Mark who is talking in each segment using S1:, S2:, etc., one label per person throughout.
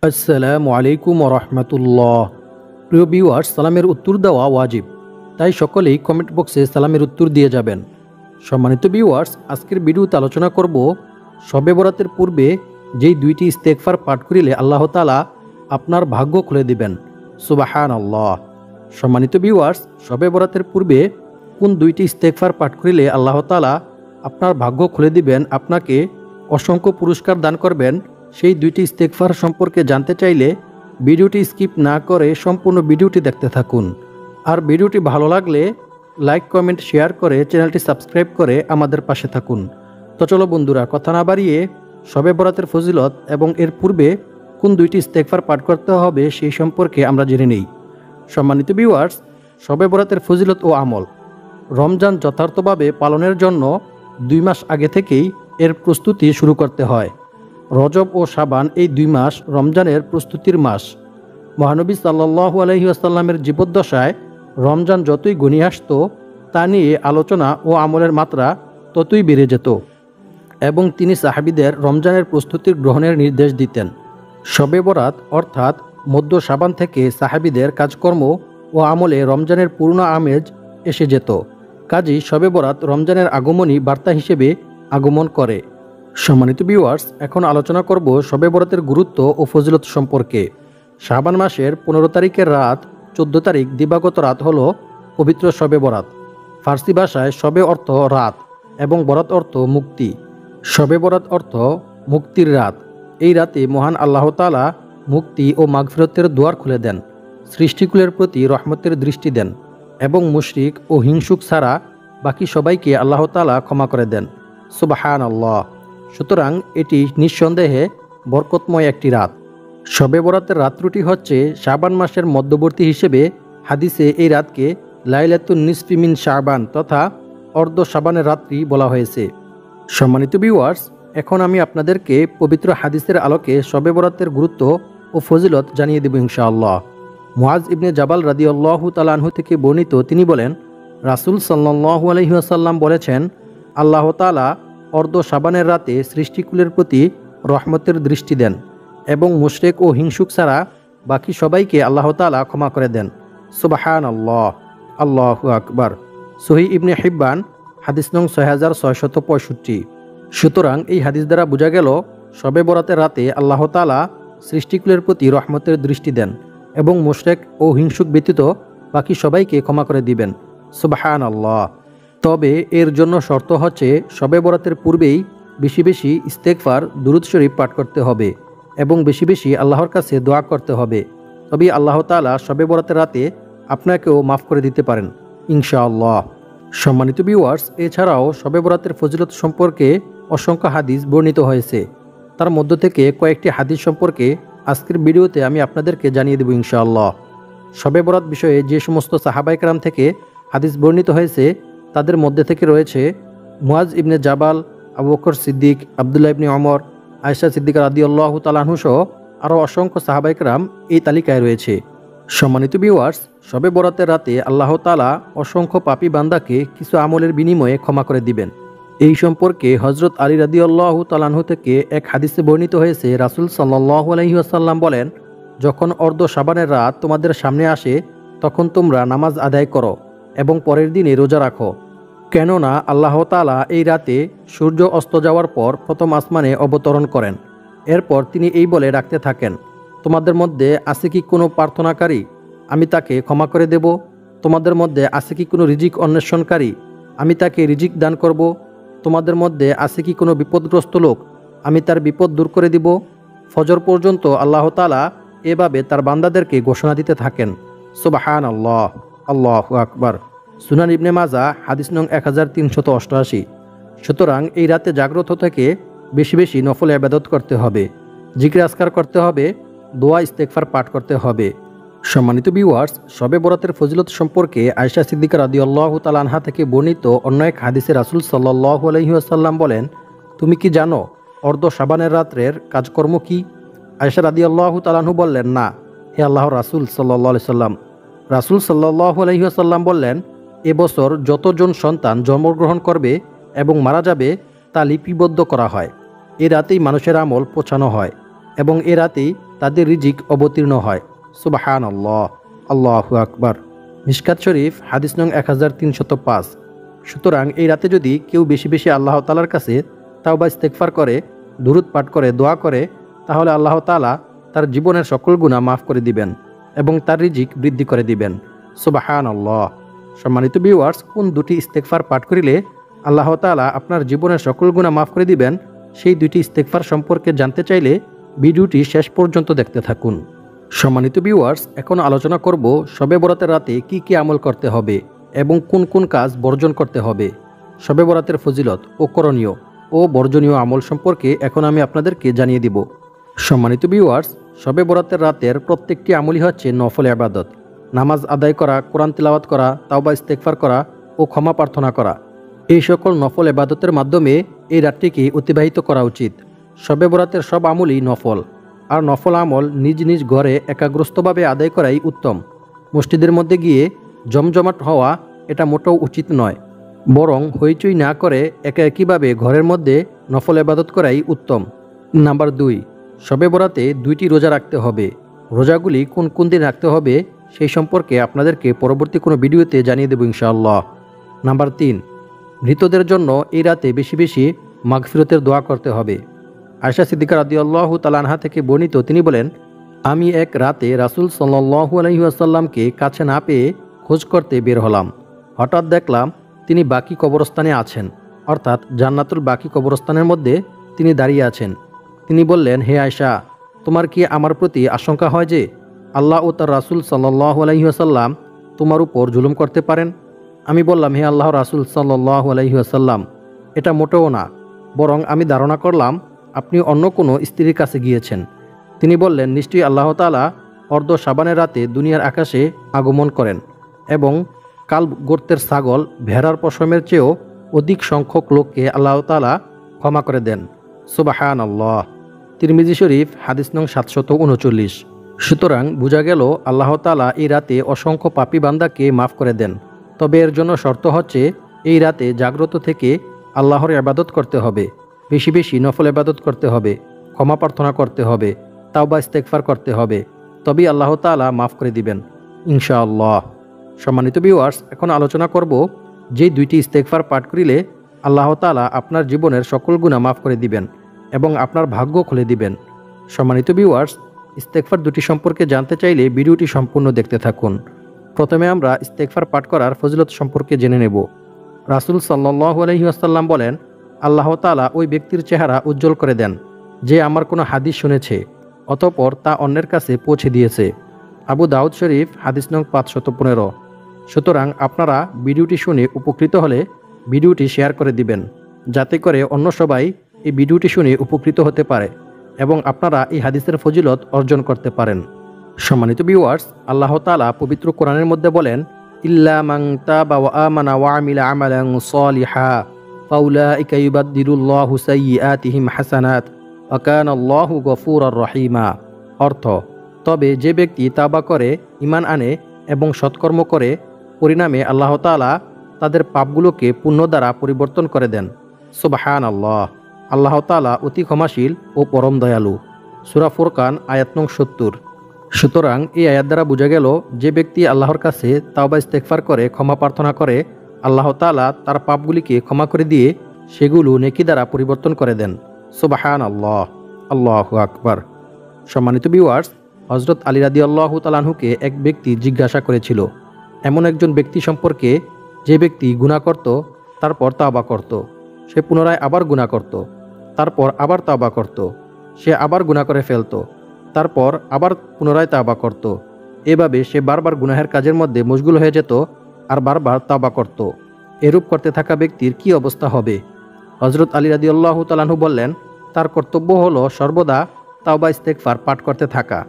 S1: আসসালামু আলাইকুম রহমতুল্লাহ। প্রিয় ভিউয়ার্স, সালামের উত্তর দেওয়া ওয়াজিব, তাই সকলেই কমেন্ট বক্সে সালামের উত্তর দিয়ে যাবেন। সম্মানিত ভিউয়ার্স, আজকের ভিডিওতে আলোচনা করব শবে বরাতের পূর্বে যেই দুইটি ইস্তেগফার পাঠ করিলে আল্লাহ তাআলা আপনার ভাগ্য খুলে দিবেন। সুবহানাল্লাহ। সম্মানিত ভিউয়ার্স, শবে বরাতের পূর্বে কোন দুইটি ইস্তেগফার পাঠ করিলে আল্লাহ তাআলা আপনার ভাগ্য খুলে দিবেন, আপনাকে অসংখ্য পুরস্কার দান করবেন, সেই দুইটি ইস্তেগফার সম্পর্কে জানতে চাইলে ভিডিওটি স্কিপ না করে সম্পূর্ণ ভিডিওটি দেখতে থাকুন। আর ভিডিওটি ভালো লাগলে লাইক কমেন্ট শেয়ার করে চ্যানেলটি সাবস্ক্রাইব করে আমাদের পাশে থাকুন। তো চলো বন্ধুরা, কথা না বাড়িয়ে শবে বরাতের ফজিলত এবং এর পূর্বে কোন দুইটি ইস্তেগফার পাঠ করতে হবে সেই সম্পর্কে আমরা জেনে নেই। সম্মানিত ভিউয়ার্স, শবে বরাতের ফজিলত ও আমল। রমজান যথার্থভাবে পালনের জন্য 2 মাস আগে থেকেই এর প্রস্তুতি শুরু করতে হয়। রজব ও শাবান এই 2 মাস রমজানের প্রস্তুতির মাস। মহানবী সাল্লাল্লাহু আলাইহি ওয়াসাল্লামের জীবদ্দশায় রমজান যতই ঘনিয়ে আসত, তা নিয়ে আলোচনা ও আমলের মাত্রা ততই বেড়ে যেত এবং তিনি সাহাবীদের রমজানের প্রস্তুতির গ্রহণের নির্দেশ দিতেন। শবে বরাত অর্থাৎ মধ্য শাবান থেকে সাহাবীদের কাজকর্ম ও আমলে রমজানের পূর্ণ আমেজ এসে যেত। কাজেই শবে বরাত রমজানের আগমনী বার্তা হিসেবে আগমন করে। সম্মানিত ভিউয়ার্স, এখন আলোচনা করব শবে বরাতের গুরুত্ব ও ফজিলত সম্পর্কে। শাবান মাসের 15 তারিখের রাত 14 তারিখ দিবাগত রাত হলো পবিত্র শবে বরাত। ফার্সি ভাষায় শবে অর্থ রাত এবং বরাত অর্থ মুক্তি। শবে বরাত অর্থ মুক্তির রাত। এই রাতে মহান আল্লাহ তাআলা মুক্তি ও মাগফিরতের দুয়ার খুলে দেন, সৃষ্টিকুলের প্রতি রহমতের দৃষ্টি দেন এবং মুশরিক ও হিংসুক ছাড়া বাকি সবাইকে আল্লাহ তাআলা ক্ষমা করে দেন। সুবহানাল্লাহ। সুতরাং এটি নিঃসন্দেহে বরকতময় একটি রাত। শবে বরাতের রাত্রটি হচ্ছে শাবান মাসের মধ্যবর্তী হিসেবে হাদিসে এই রাতকে লাইলাতুন নিসফি মিন শাবান তথা অর্ধ শাবানের রাত্রি বলা হয়েছে। সম্মানিত ভিউয়ার্স, এখন আমি আপনাদেরকে পবিত্র হাদিসের আলোকে শবে বরাতের গুরুত্ব ও ফজিলত জানিয়ে দেব ইনশাআল্লাহ। মুআজ ইবনে জাবাল রাদিয়াল্লাহু তাআলা আনহু থেকে বর্ণিত, তিনি বলেন, রাসূল সাল্লাল্লাহু আলাইহি ওয়াসাল্লাম বলেছেন, আল্লাহ তাআলা অর্ধ শাবানের রাতে সৃষ্টিকুলের প্রতি রহমতের দৃষ্টি দেন এবং মুশরিক ও হিংসুক ছাড়া বাকি সবাইকে আল্লাহ তাআলা ক্ষমা করে দেন। সুবহানাল্লাহ, আল্লাহু আকবার। সহিহ ইবনে হিব্বান, হাদিস নং 6665। সুতরাং এই হাদিস দ্বারা বোঝা গেল শবে বরাতের রাতে আল্লাহ তাআলা সৃষ্টিকুলের প্রতি রহমতের দৃষ্টি দেন এবং মুশরিক ও হিংসুক ব্যতীত বাকি সবাইকে ক্ষমা করে দিবেন। সুবহানাল্লাহ। তবে এর জন্য শর্ত হচ্ছে শবে বরাতের পূর্বেই বেশি বেশি ইস্তেগফার দুরূদ শরীফ পাঠ করতে হবে এবং বেশি বেশি আল্লাহর কাছে দোয়া করতে হবে। তবেই আল্লাহ তাআলা শবে বরাতের রাতে আপনাকেও মাফ করে দিতে পারেন ইনশাআল্লাহ। সম্মানিত ভিউয়ার্স, এছাড়াও শবে বরাতের ফজিলত সম্পর্কে অসংখ্য হাদিস বর্ণিত হয়েছে। তার মধ্য থেকে কয়েকটি হাদিস সম্পর্কে আজকের ভিডিওতে আমি আপনাদেরকে জানিয়ে দেব ইনশাআল্লাহ। শবে বরাত বিষয়ে যে সমস্ত সাহাবায়ে কেরাম থেকে হাদিস বর্ণিত হয়েছে তাদের মধ্যে থেকে রয়েছে মুআজ ইবনে জাবাল, আবু বকর সিদ্দিক, আব্দুল্লাহ ইবনে ওমর, আয়েশা সিদ্দিকা রাদিয়াল্লাহু তাআলা আনহু সহ আরও অসংখ্য সাহাবায়ে কেরাম এই তালিকায় রয়েছে। সম্মানিত ভিউয়ার্স, শবে বরাতের রাতে আল্লাহ তাআলা অসংখ্য পাপী বান্দাকে কিছু আমলের বিনিময়ে ক্ষমা করে দিবেন। এই সম্পর্কে হযরত আলী রাদিয়াল্লাহু তাআলা আনহু থেকে এক হাদিসে বর্ণিত হয়েছে, রাসূল সাল্লাল্লাহু আলাইহি ওয়াসাল্লাম বলেন, যখন অর্ধ শাবানের রাত তোমাদের সামনে আসে তখন তোমরা নামাজ আদায় করো এবং পরের দিনে রোজা রাখো, কেননা আল্লাহ তাআলা এই রাতে সূর্য অস্ত যাওয়ার পর প্রথম আসমানে অবতরণ করেন। এরপর তিনি এই বলে ডাকতে থাকেন, তোমাদের মধ্যে আছে কি কোনো প্রার্থনাকারী, আমি তাকে ক্ষমা করে দেব। তোমাদের মধ্যে আছে কি কোনো রিজিক অন্বেষণকারী, আমি তাকে রিজিক দান করব। তোমাদের মধ্যে আছে কি কোনো বিপদগ্রস্ত লোক, আমি তার বিপদ দূর করে দিব। ফজর পর্যন্ত আল্লাহ তাআলা এভাবে তার বান্দাদেরকে ঘোষণা দিতে থাকেন। সুবহানাল্লাহ, আল্লাহু আকবার। সুনান ইবনে মাজাহ, হাদিস নং 1388। সুতরাং এই রাতে জাগ্রত থেকে বেশি বেশি নফল ইবাদত করতে হবে, জিকির আজকার করতে হবে, দোয়া ইস্তেগফার পাঠ করতে হবে। সম্মানিত ভিউয়ার্স, শবে বরাতের ফজিলত সম্পর্কে আয়েশা সিদ্দিকা রাদিয়াল্লাহু তাআলা আনহা থেকে বর্ণিত অন্য এক হাদিসে রাসূল সাল্লাল্লাহু আলাইহি ওয়াসাল্লাম বলেন, তুমি কি জানো অর্ধ শাবানের রাত্রের কাজকর্ম কি? আয়েশা রাদিয়াল্লাহু তাআলা আনহু বললেন, না হে আল্লাহর রাসূল সাল্লাল্লাহু আলাইহি সাল্লাম। রাসূল সাল্লাল্লাহু আলাইহি ওয়াসাল্লাম বললেন, এবছর যতজন সন্তান জন্মগ্রহণ করবে এবং মারা যাবে তা লিপিবদ্ধ করা হয়। এ রাতেই মানুষের আমল পৌঁছানো হয় এবং এ রাতেই তাদের রিজিক অবতীর্ণ হয়। সুবহানাল্লাহ, আল্লাহু আকবার। মিশকাত শরীফ হাদিস নং 1305। সুতরাং এই রাতে যদি কেউ বেশি বেশি আল্লাহ তাআলার কাছে তাওবা ইস্তেগফার করে, দুরূদ পাঠ করে, দোয়া করে, তাহলে আল্লাহ তাআলা তার জীবনের সকল গুনাহ মাফ করে দিবেন এবং তার রিজিক বৃদ্ধি করে দিবেন। সুবহানাল্লাহ। সম্মানিত ভিউয়ার্স, কোন দুটি ইস্তেগফার পাঠ করিলে আল্লাহ তাআলা আপনার জীবনের সকল গুনাহ মাফ করে দিবেন, সেই দুটি ইস্তেগফার সম্পর্কে জানতে চাইলে ভিডিওটি শেষ পর্যন্ত দেখতে থাকুন। সম্মানিত ভিউয়ার্স, এখন আলোচনা করব শবে বরাতের রাতে কি কি আমল করতে হবে এবং কোন কোন কাজ বর্জন করতে হবে। শবে বরাতের ফজিলত ও করণীয় ও বর্জনীয় আমল সম্পর্কে এখন আমি আপনাদেরকে জানিয়ে দিব। সম্মানিত ভিউয়ার্স, শবে বরাতের রাতের প্রত্যেকটি আমলই হচ্ছে নফল ইবাদত। নামাজ আদায় করা, কোরআন তিলাওয়াত করা, তাওবা ইস্তেগফার করা ও ক্ষমা প্রার্থনা করা, এই সকল নফল ইবাদতের মাধ্যমে এই রাতটিকে অতিবাহিত করা উচিত। শবে বরাতের সব আমলই নফল, আর নফল আমল নিজ নিজ ঘরে একাগ্রস্তভাবে আদায় করাই উত্তম। মসজিদের মধ্যে গিয়ে জমজমাট হওয়া এটা মোটেও উচিত নয়, বরং হইচই না করে একইভাবে ঘরের মধ্যে নফল ইবাদত করাই উত্তম। নাম্বার 2, শবে বরাতে 2টি রোজা রাখতে হবে। রোজাগুলি কোন কোন দিন রাখতে হবে সেই সম্পর্কে আপনাদেরকে পরবর্তী কোনো ভিডিওতে জানিয়ে দেব ইনশাআল্লাহ। নাম্বার 3, মৃতদের জন্য এই রাতে বেশি বেশি মাগফিরতের দোয়া করতে হবে। আয়েশা সিদ্দিকা রাদিয়াল্লাহু তাআলা আনহা থেকে বর্ণিত, তিনি বলেন, আমি এক রাতে রাসূল সাল্লাল্লাহু আলাইহি ওয়াসাল্লামকে কাছে না পেয়ে খোঁজ করতে বের হলাম। হঠাৎ দেখলাম তিনি বাকি কবরস্থানে আছেন, অর্থাৎ জান্নাতুল বাকি কবরস্থানের মধ্যে তিনি দাঁড়িয়ে আছেন। তিনি বললেন, হে আয়েশা, তোমার কি আমার প্রতি আশঙ্কা হয় যে আল্লাহ ও তার রাসূল সাল্লাল্লাহু আলাইহি ওয়াসাল্লাম তোমার উপর জুলুম করতে পারেন? আমি বললাম, হে আল্লাহর রাসূল সাল্লাল্লাহু আলাইহি ওয়াসাল্লাম, এটা মোটেও না, বরং আমি ধারণা করলাম আপনি অন্য কোনো স্ত্রীর কাছে গিয়েছেন। তিনি বললেন, নিশ্চয়ই আল্লাহ তাআলা অর্ধ শাবানের রাতে দুনিয়ার আকাশে আগমন করেন এবং কাল গোত্রের ছাগল ভেড়ার পশমের চেয়েও অধিক সংখ্যক লোককে আল্লাহ তাআলা ক্ষমা করে দেন। সুবহানাল্লাহ। তিরমিজি শরীফ হাদিস নং 739। সুতরাং বোঝা গেল আল্লাহ তাআলা এই রাতে অসংখ্য পাপী বান্দাকে মাফ করে দেন। তবে এর জন্য শর্ত হচ্ছে এই রাতে জাগ্রত থেকে আল্লাহর ইবাদত করতে হবে, বেশি বেশি নফল ইবাদত করতে হবে, ক্ষমা প্রার্থনা করতে হবে, তাওবা ইস্তেগফার করতে হবে, তবেই আল্লাহ তাআলা মাফ করে দিবেন ইনশাআল্লাহ। সম্মানিত ভিউয়ার্স, এখন আলোচনা করব যে 2টি ইস্তেগফার পাঠ করিলে আল্লাহ তাআলা আপনার জীবনের সকল গুনাহ মাফ করে দিবেন এবং আপনার ভাগ্য খুলে দিবেন। সম্মানিত ভিউয়ার্স, ইস্তেগফার 2টি সম্পর্কে জানতে চাইলে ভিডিওটি সম্পূর্ণ দেখতে থাকুন। প্রথমে আমরা ইস্তেগফার পাঠ করার ফজিলত সম্পর্কে জেনে নেব। রাসূল সাল্লাল্লাহু আলাইহি ওয়াসাল্লাম বলেন, আল্লাহ তাআলা ওই ব্যক্তির চেহারা উজ্জ্বল করে দেন যে আমার কোনো হাদিস শুনেছে অতঃপর তা অন্যের কাছে পৌঁছে দিয়েছে। আবু দাউদ শরীফ হাদিস নং 515। সুতরাং আপনারা ভিডিওটি শুনে উপকৃত হলে ভিডিওটি শেয়ার করে দিবেন, যাতে করে অন্য সবাই এই ভিডিওটি শুনে উপকৃত হতে পারে এবং আপনারা এই হাদিসের ফজিলত অর্জন করতে পারেন। সম্মানিত ভিউয়ার্স, আল্লাহ তাআলা পবিত্র কোরআনের মধ্যে বলেন, ইল্লা মান তাবা ওয়া আমানা ওয়া আমিলা আমালান সালিহা ফাউলাইকা ইউবাদদিলুল্লাহু সাইয়্যাতিহিম হাসানাত ওয়া কানাল্লাহু গফুরার রহিমা। অর্থ, তবে যে ব্যক্তি তাওবা করে, ঈমান আনে এবং সৎকর্ম করে, পরিণামে আল্লাহ তাআলা তাদের পাপগুলোকে পুণ্য দ্বারা পরিবর্তন করে দেন। সুবহানাল্লাহ। আল্লাহ তাআলা অতি ক্ষমাশীল ও পরম দয়ালু। সূরা ফুরকান আয়াত নং 70। সুতরাং এই আয়াত দ্বারা বোঝা গেল যে ব্যক্তি আল্লাহর কাছে তাওবা ইস্তেগফার করে, ক্ষমা প্রার্থনা করে, আল্লাহ তাআলা তার পাপগুলিকে ক্ষমা করে দিয়ে সেগুলো নেকি দ্বারা পরিবর্তন করে দেন। সুবহানাল্লাহ, আল্লাহু আকবার। সম্মানিত ভিউয়ার্স, হযরত আলী রাদিয়াল্লাহু তাআলা আনহুকে এক ব্যক্তি জিজ্ঞাসা করেছিল এমন একজন ব্যক্তি সম্পর্কে যে ব্যক্তি গুনাহ করত, তারপর তাওবা করত, সে পুনরায় আবার গুনাহ করত, তারপর আবার তাওবা করত, সে আবার গুনাহ করে ফেলত, তারপর আবার পুনরায় তাওবা করত। এভাবে সে বারবার গুনাহের কাজের মধ্যে মশগুল হয়ে যেত আর বারবার তাওবা করত। এরূপ করতে থাকা ব্যক্তির কি অবস্থা হবে? হযরত আলী রাদিয়াল্লাহু তাআলা আনহু বললেন, তার কর্তব্য হলো সর্বদা তাওবা ইস্তেগফার পাঠ করতে থাকা,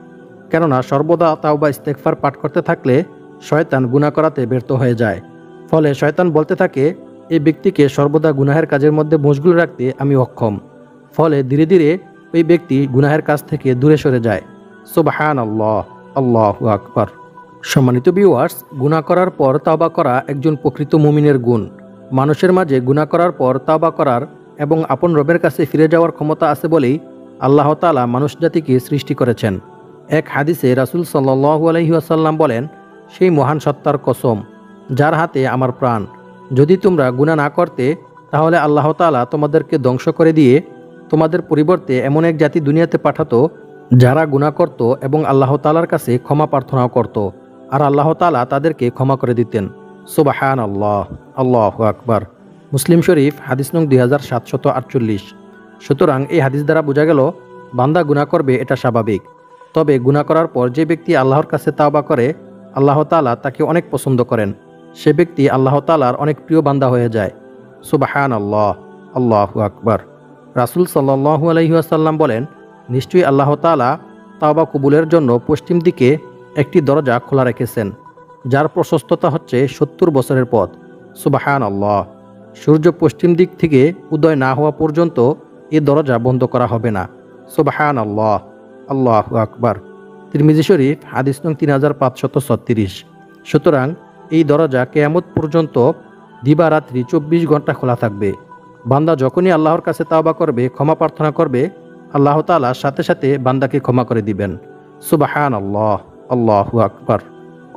S1: কেননা সর্বদা তাওবা ইস্তেগফার পাঠ করতে থাকলে শয়তান গুনাহ করাতে ব্যর্থ হয়ে যায়। ফলে শয়তান বলতে থাকে, এই ব্যক্তিকে সর্বদা গুনাহের কাজের মধ্যে মশগুল রাখতে আমি অক্ষম। ফলে ধীরে ধীরে ওই ব্যক্তি গুনাহের কাজ থেকে দূরে সরে যায়। সুবহানাল্লাহ, আল্লাহু আকবার। সম্মানিত ভিউয়ার্স, গুনাহ করার পর তাওবা করা একজন প্রকৃত মুমিনের গুণ। মানুষের মাঝে গুনাহ করার পর তাওবা করার এবং আপন রবের কাছে ফিরে যাওয়ার ক্ষমতা আছে বলেই আল্লাহ তাআলা মানুষ জাতিকে সৃষ্টি করেছেন। এক হাদিসে রাসূল সাল্লাল্লাহু আলাইহি ওয়াসাল্লাম বলেন, সেই মহান সত্তার কসম যার হাতে আমার প্রাণ, যদি তোমরা গুনাহ না করতে তাহলে আল্লাহ তাআলা তোমাদেরকে ধ্বংস করে দিয়ে তোমাদের পরিবর্তে এমন এক জাতি দুনিয়াতে পাঠাতো যারা গুনাহ করত এবং আল্লাহ তাআলার কাছে ক্ষমা প্রার্থনাও করত, আর আল্লাহ তাআলা তাদেরকে ক্ষমা করে দিতেন। সুবহানাল্লাহ, আল্লাহু আকবার। মুসলিম শরীফ হাদিস নং 2748। সুতরাং এই হাদিস দ্বারা বোঝা গেল বান্দা গুনাহ করবে এটা স্বাভাবিক, তবে গুনাহ করার পর যে ব্যক্তি আল্লাহর কাছে তাওবা করে আল্লাহ তাআলা তাকে অনেক পছন্দ করেন, সে ব্যক্তি আল্লাহ তাআলার অনেক প্রিয় বান্দা হয়ে যায়। সুবহানাল্লাহ, আল্লাহু আকবার। রাসূল সাল্লাল্লাহু আলাইহি ওয়াসাল্লাম বলেন, নিশ্চয়ই আল্লাহ তাআলা তাওবা কবুলের জন্য পশ্চিম দিকে একটি দরজা খোলা রেখেছেন, যার প্রশস্ততা হচ্ছে 70 বছরের পথ। সুবহানাল্লাহ। সূর্য পশ্চিম দিক থেকে উদয় না হওয়া পর্যন্ত এই দরজা বন্ধ করা হবে না। সুবহানাল্লাহ, আল্লাহু আকবার। তিরমিজি শরীফ হাদিস নং 3536। সুতরাং এই দরজা কিয়ামত পর্যন্ত দিবারাত্রি 24 ঘন্টা খোলা থাকবে। বান্দা যখনই আল্লাহর কাছে তাওবা করবে, ক্ষমা প্রার্থনা করবে, আল্লাহ তাআলা সাথে সাথে বান্দাকে ক্ষমা করে দিবেন। সুবহানাল্লাহ, আল্লাহু আকবার।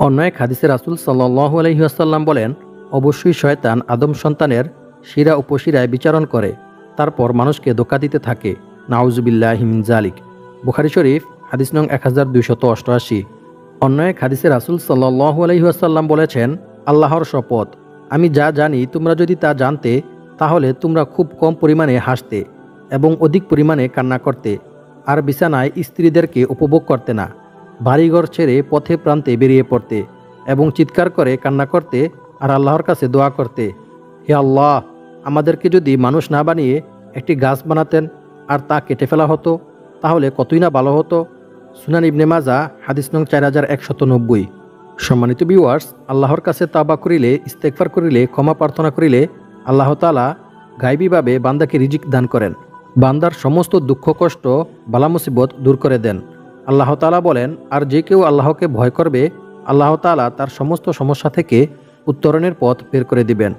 S1: অন্য এক হাদিসে রাসূল সাল্লাল্লাহু আলাইহি ওয়াসাল্লাম বলেন, অবশ্যই শয়তান আদম সন্তানের শিরা উপশিরায় বিচারণ করে, তারপর মানুষকে ধোঁকা দিতে থাকে। নাউজুবিল্লাহি মিন যালিক। বুখারী শরীফ হাদিস নং 1288। অন্য এক হাদিসে রাসূল সাল্লাল্লাহু আলাইহি ওয়াসাল্লাম বলেছেন, আল্লাহর শপথ, আমি যা জানি তোমরা যদি তা জানতে তাহলে তোমরা খুব কম পরিমাণে হাসতে এবং অধিক পরিমাণে কান্না করতে, আর বিছানায় স্ত্রীদেরকে উপভোগ করতে না, বাড়িঘর ছেড়ে পথে প্রান্তে বেরিয়ে পড়তে এবং চিৎকার করে কান্না করতে আর আল্লাহর কাছে দোয়া করতে, হে আল্লাহ, আমাদেরকে যদি মানুষ না বানিয়ে একটি গাছ বানাতেন আর তা কেটে ফেলা হতো তাহলে কতই না ভালো হতো। সুনান ইবনে মাজা হাদিস নং 4190। সম্মানিত ভিউয়ার্স, আল্লাহর কাছে তাওবা করিলে, ইস্তেগফার করিলে, ক্ষমা প্রার্থনা করিলে আল্লাহ তাআলা গায়বীভাবে বান্দাকে রিজিক দান করেন, বান্দার সমস্ত দুঃখ কষ্ট বালা মুসিবত দূর করে দেন। আল্লাহ তাআলা বলেন, আর যে কেউ আল্লাহকে ভয় করবে আল্লাহ তাআলা তার সমস্ত সমস্যা থেকে উত্তরণের পথ বের করে দিবেন,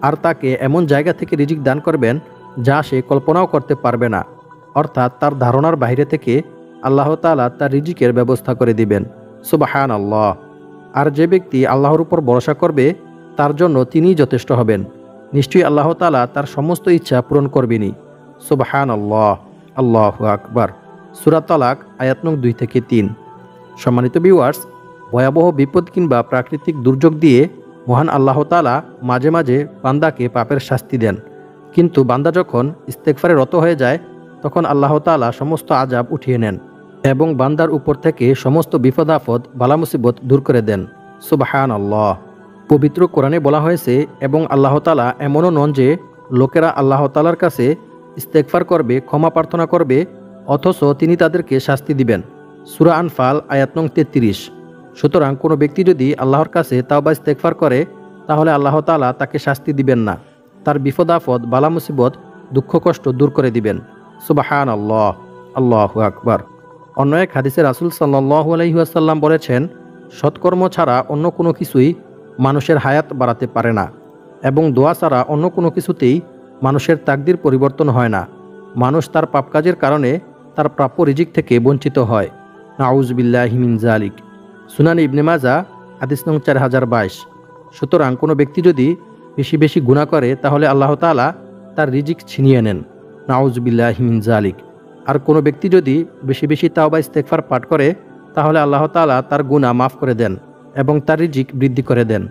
S1: আর তাকে এমন জায়গা থেকে রিজিক দান করবেন যা সে কল্পনাও করতে পারবে না, অর্থাৎ তার ধারণার বাইরে থেকে আল্লাহ তাআলা তার রিজিকের ব্যবস্থা করে দিবেন। সুবহানাল্লাহ। আর যে ব্যক্তি আল্লাহর উপর ভরসা করবে তার জন্য তিনিই যথেষ্ট হবেন, নিশ্চয়ই আল্লাহ তাআলা তার সমস্ত ইচ্ছা পূরণ করবেনই। সুবহানাল্লাহ, আল্লাহু আকবার। সূরা তালাক আয়াত নং 2 থেকে 3। সম্মানিত ভিউয়ার্স, ভয়াবহ বিপদ কিংবা প্রাকৃতিক দুর্যোগ দিয়ে মহান আল্লাহ তাআলা মাঝে মাঝে বান্দাকে পাপের শাস্তি দেন, কিন্তু বান্দা যখন ইস্তেগফারে রত হয়ে যায় তখন আল্লাহ তাআলা সমস্ত আযাব উঠিয়ে নেন এবং বান্দার উপর থেকে সমস্ত বিপদ আপদ বালা মুসিবত দূর করে দেন। সুবহানাল্লাহ। পবিত্র কোরআনে বলা হয়েছে, এবং আল্লাহ তাআলা এমনও নন যে লোকেরা আল্লাহ তাআলার কাছে ইস্তেগফার করবে, ক্ষমা প্রার্থনা করবে, অথচ তিনি তাদেরকে শাস্তি দিবেন। সূরা আনফাল আয়াত নং 33। সুতরাং কোনো ব্যক্তি যদি আল্লাহর কাছে তাওবা ইস্তেগফার করে তাহলে আল্লাহ তাআলা তাকে শাস্তি দিবেন না, তার বিপদ আপদ বালা মুসিবত দুঃখ কষ্ট দূর করে দিবেন। সুবহানাল্লাহ, আল্লাহু আকবার। অন্য এক হাদিসে রাসূল সাল্লাল্লাহু আলাইহি ওয়াসাল্লাম বলেছেন, সৎকর্ম ছাড়া অন্য কোনো কিছুই মানুষের হায়াত বাড়াতে পারে না, এবং দোয়া ছাড়া অন্য কোনো কিছুতেই মানুষের তাকদির পরিবর্তন হয় না। মানুষ তার পাপ কাজের কারণে তার প্রাপ্য রিজিক থেকে বঞ্চিত হয়। নাউজুবিল্লাহি মিন যালিক। সুনান ইবনে মাজা হাদিস নং 4022। সুতরাং কোনো ব্যক্তি যদি বেশি বেশি গুনাহ করে তাহলে আল্লাহ তাআলা তার রিজিক ছিনিয়ে নেন। নাউজুবিল্লাহি মিন যালিক। আর কোনো ব্যক্তি যদি বেশি বেশি তাওবা ইস্তেগফার পাঠ করে তাহলে আল্লাহ তাআলা তার গুনাহ মাফ করে দেন এবং তার রিজিক বৃদ্ধি করে দেন।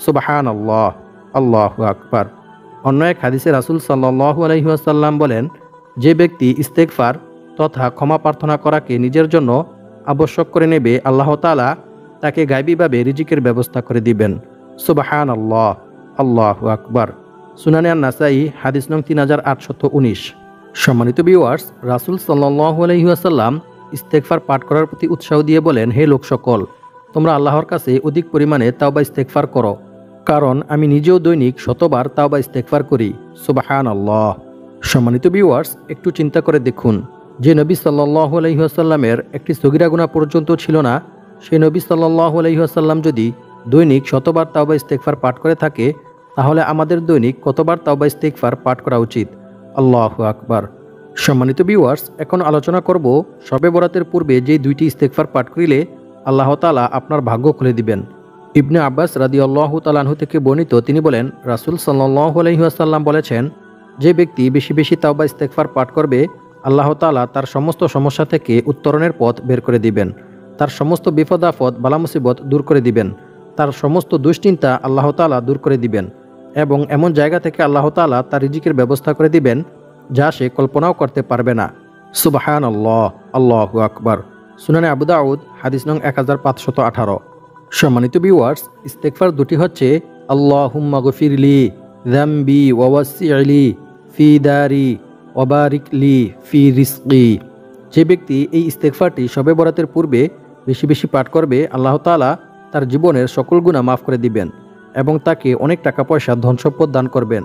S1: সুবহানাল্লাহ, আল্লাহু আকবার। অন্য এক হাদিসে রাসূল সাল্লাল্লাহু আলাইহি ওয়াসাল্লাম বলেন, যে ব্যক্তি ইস্তেগফার তথা ক্ষমা প্রার্থনা করাকে নিজের জন্য আবশ্যক করে নেবে আল্লাহ তাআলা তাকে গায়বীভাবে রিজিকের ব্যবস্থা করে দিবেন। সুবহানাল্লাহ, আল্লাহু আকবার। সুনানে আন-নাসাঈ হাদিস নং 3819। সম্মানিত ভিউয়ার্স, রাসূল সাল্লাল্লাহু আলাইহি ওয়াসাল্লাম ইস্তেগফার পাঠ করার প্রতি উৎসাহ দিয়ে বলেন, হে লোক সকল, তোমরা আল্লাহর কাছে অধিক পরিমাণে তাওবা ইস্তেগফার করো, কারণ আমি নিজেও দৈনিক শতবার তাওবা ইস্তেগফার করি। সুবহানাল্লাহ। সম্মানিত ভিউয়ার্স, একটু চিন্তা করে দেখুন, যে নবী সাল্লাল্লাহু আলাইহি ওয়াসাল্লামের একটি সগীরা গুনাহ পর্যন্ত ছিল না, সেই নবী সাল্লাল্লাহু আলাইহি ওয়াসাল্লাম যদি দৈনিক শতবার তাওবা ইস্তেগফার পাঠ করে থাকে তাহলে আমাদের দৈনিক কতবার তাওবা ইস্তেগফার পাঠ করা উচিত? আল্লাহু আকবার। সম্মানিত ভিউয়ার্স, এখন আলোচনা করব শবে বরাতের পূর্বে যে দুইটি ইস্তেগফার পাঠ করিলে আল্লাহ তাআলা আপনার ভাগ্য খুলে দিবেন। ইবনে আব্বাস রাদিয়াল্লাহু তাআলা আনহু থেকে বর্ণিত, তিনি বলেন, রাসূল সাল্লাল্লাহু আলাইহি ওয়াসাল্লাম বলেছেন, যে ব্যক্তি বেশি বেশি তাওবা ইস্তেগফার পাঠ করবে আল্লাহ তাআলা তার সমস্ত সমস্যা থেকে উত্তরণের পথ বের করে দিবেন, তার সমস্ত বিপদ আপদ বালা মুসিবত দূর করে দিবেন, তার সমস্ত দুশ্চিন্তা আল্লাহ তাআলা দূর করে দিবেন এবং এমন জায়গা থেকে আল্লাহ তাআলা তার রিজিকের ব্যবস্থা করে দিবেন যা সে কল্পনাও করতে পারবে না। সুবহানাল্লাহ, আল্লাহু আকবার। সুনানে আবু দাউদ হাদিস নং 1518। সম্মানিত ভিউয়ার্স, ইস্তেগফার দুটি হচ্ছে আল্লাহুম্মা গফিরলি যামবি ওয়া ওয়াসি'লি ফি দারি ওয়া বারিক লি ফি রিজকি। যে ব্যক্তি এই ইস্তেগফারটি শবে বরাতের পূর্বে বেশি বেশি পাঠ করবে আল্লাহ তাআলা তার জীবনের সকল গুনাহ মাফ করে দিবেন এবং তাকে অনেক টাকা পয়সা ধন সম্পদ দান করবেন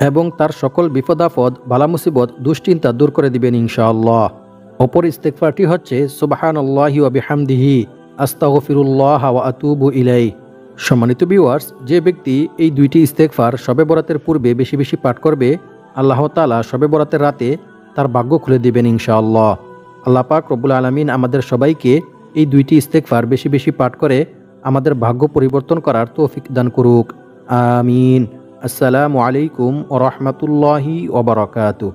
S1: এবং তার সকল বিপদ আপদ বালা মুসিবত দুশ্চিন্তা দূর করে দিবেন ইনশাআল্লাহ। অপর ইস্তেগফারটি হচ্ছে সুবহানাল্লাহি ওয়া বিহামদিহি আস্তাগফিরুল্লাহ ওয়া আতুবু ইলাইহি। সম্মানিত ভিউয়ার্স, যে ব্যক্তি এই দুইটি ইস্তেগফার শবে বরাতের পূর্বে বেশি বেশি পাঠ করবে আল্লাহ তাআলা শবে বরাতের রাতে তার ভাগ্য খুলে দিবেন ইনশাআল্লাহ। আল্লাহ পাক রব্বুল আলামিন আমাদের সবাইকে এই দুইটি ইস্তেগফার বেশি বেশি পাঠ করে আমাদের ভাগ্য পরিবর্তন করার তৌফিক দান করুক। আমিন। আসসালামু আলাইকুম ওয়া রাহমাতুল্লাহি ওয়া বারাকাতুহু।